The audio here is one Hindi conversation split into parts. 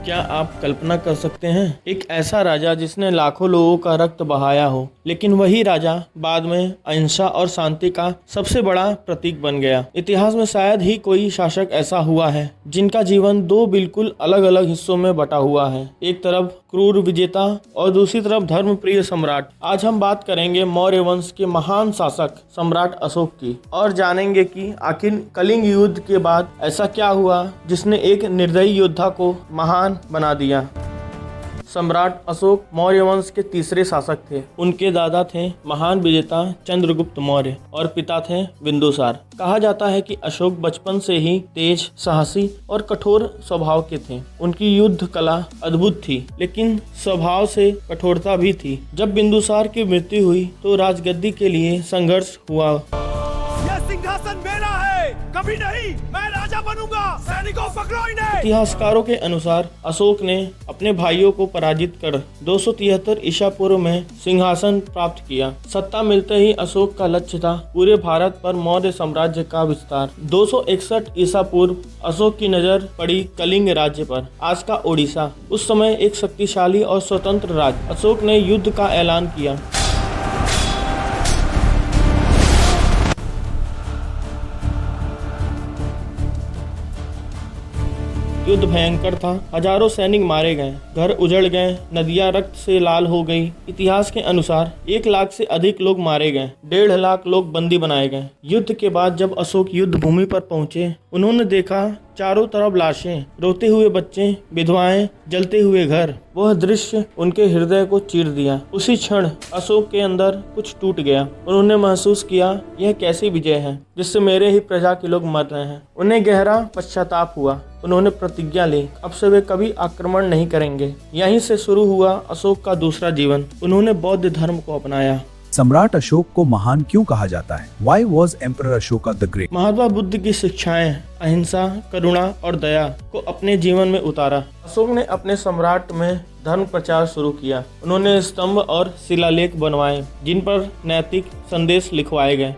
क्या आप कल्पना कर सकते हैं एक ऐसा राजा जिसने लाखों लोगों का रक्त बहाया हो, लेकिन वही राजा बाद में अहिंसा और शांति का सबसे बड़ा प्रतीक बन गया। इतिहास में शायद ही कोई शासक ऐसा हुआ है जिनका जीवन दो बिल्कुल अलग अलग हिस्सों में बटा हुआ है, एक तरफ क्रूर विजेता और दूसरी तरफ धर्मप्रिय सम्राट। आज हम बात करेंगे मौर्य वंश के महान शासक सम्राट अशोक की और जानेंगे कि आखिर कलिंग युद्ध के बाद ऐसा क्या हुआ जिसने एक निर्दयी योद्धा को महान बना दिया। सम्राट अशोक मौर्य वंश के तीसरे शासक थे। उनके दादा थे महान विजेता चंद्रगुप्त मौर्य और पिता थे बिंदुसार। कहा जाता है कि अशोक बचपन से ही तेज, साहसी और कठोर स्वभाव के थे। उनकी युद्ध कला अद्भुत थी, लेकिन स्वभाव से कठोरता भी थी। जब बिंदुसार की मृत्यु हुई तो राजगद्दी के लिए संघर्ष हुआ। यह सिंहासन मेरा है, कभी नहीं, मैं राजा बनूंगा। सैनिकों पकड़ो इन्हें। इतिहासकारों के अनुसार अशोक ने अपने भाइयों को पराजित कर 273 ईसा पूर्व में सिंहासन प्राप्त किया। सत्ता मिलते ही अशोक का लक्ष्य था पूरे भारत पर मौर्य साम्राज्य का विस्तार। 261 ईसा पूर्व अशोक की नजर पड़ी कलिंग राज्य पर, आज का ओडिशा। उस समय एक शक्तिशाली और स्वतंत्र राज्य। अशोक ने युद्ध का ऐलान किया। युद्ध भयंकर था। हजारों सैनिक मारे गए, घर उजड़ गए, नदियां रक्त से लाल हो गई। इतिहास के अनुसार 1 लाख से अधिक लोग मारे गए, 1.5 लाख लोग बंदी बनाए गए। युद्ध के बाद जब अशोक युद्ध भूमि पर पहुंचे, उन्होंने देखा चारों तरफ लाशें, रोते हुए बच्चे, विधवाएं, जलते हुए घर। वह दृश्य उनके हृदय को चीर दिया। उसी क्षण अशोक के अंदर कुछ टूट गया। उन्होंने महसूस किया, यह कैसी विजय है जिससे मेरे ही प्रजा के लोग मर रहे हैं। उन्हें गहरा पश्चाताप हुआ। उन्होंने प्रतिज्ञा ली, अब से वे कभी आक्रमण नहीं करेंगे। यहीं से शुरू हुआ अशोक का दूसरा जीवन। उन्होंने बौद्ध धर्म को अपनाया। सम्राट अशोक को महान क्यों कहा जाता है? Why was Emperor Ashoka the Great? Mahatma Buddha की शिक्षाएं अहिंसा, करुणा और दया को अपने जीवन में उतारा। अशोक ने अपने सम्राट में धर्म प्रचार शुरू किया। उन्होंने स्तंभ और शिलालेख बनवाए जिन पर नैतिक संदेश लिखवाए गए।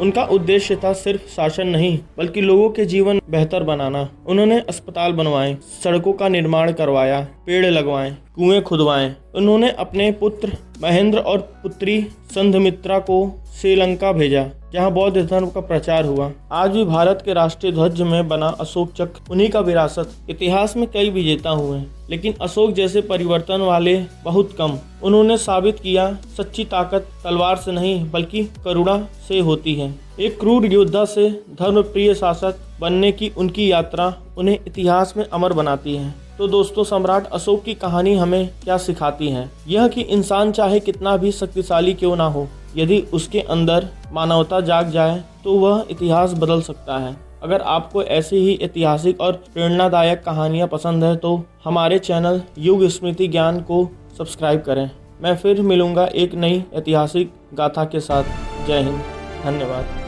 उनका उद्देश्य था सिर्फ शासन नहीं, बल्कि लोगों के जीवन बेहतर बनाना। उन्होंने अस्पताल बनवाए, सड़कों का निर्माण करवाया, पेड़ लगवाए, कुएं खुदवाए। उन्होंने अपने पुत्र महेंद्र और पुत्री संघमित्रा को श्रीलंका भेजा, जहां बौद्ध धर्म का प्रचार हुआ। आज भी भारत के राष्ट्रीय ध्वज में बना अशोक चक्र उन्हीं का विरासत। इतिहास में कई विजेता हुए, लेकिन अशोक जैसे परिवर्तन वाले बहुत कम। उन्होंने साबित किया, सच्ची ताकत तलवार से नहीं बल्कि करुणा से होती है। एक क्रूर योद्धा से धर्मप्रिय शासक बनने की उनकी यात्रा उन्हें इतिहास में अमर बनाती है। तो दोस्तों, सम्राट अशोक की कहानी हमें क्या सिखाती है? यह कि इंसान चाहे कितना भी शक्तिशाली क्यों ना हो, यदि उसके अंदर मानवता जाग जाए तो वह इतिहास बदल सकता है। अगर आपको ऐसी ही ऐतिहासिक और प्रेरणादायक कहानियाँ पसंद है तो हमारे चैनल युग स्मृति ज्ञान को सब्सक्राइब करें। मैं फिर मिलूंगा एक नई ऐतिहासिक गाथा के साथ। जय हिंद, धन्यवाद।